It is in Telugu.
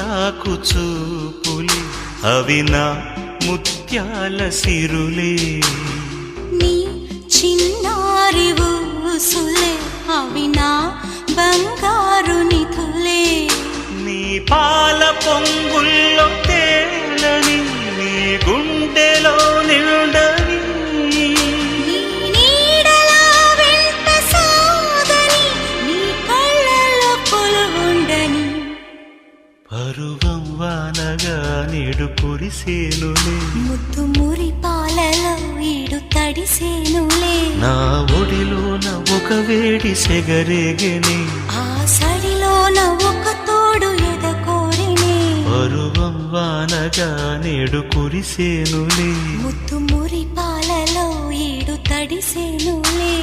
చిరాకు చూపులే అవి నా ముత్యాల సిరులే. నీ చిన్నారి ఊసులే అవి నా బంగారు నిధులే. నీ పాల పొంగుల్లో తేలని నీ గుండెలో నిండని నీ నీడలా వెంట సాగని నీ కళ్ళలో కొలువుండని. పరువం వానగా నేడు కురిసేనులే ముద్దు మురి పాలలో ఈడు తడిసేనులే. నా ఒడిలోన ఒక వేడి సెగరేగని ఆ సడిలోన ఒక తోడు ఎదకోరినే. పరువం వానగా నేడు కురిసేనులే ముద్దు మురి పాలలో ఈడు తడిసేనులే.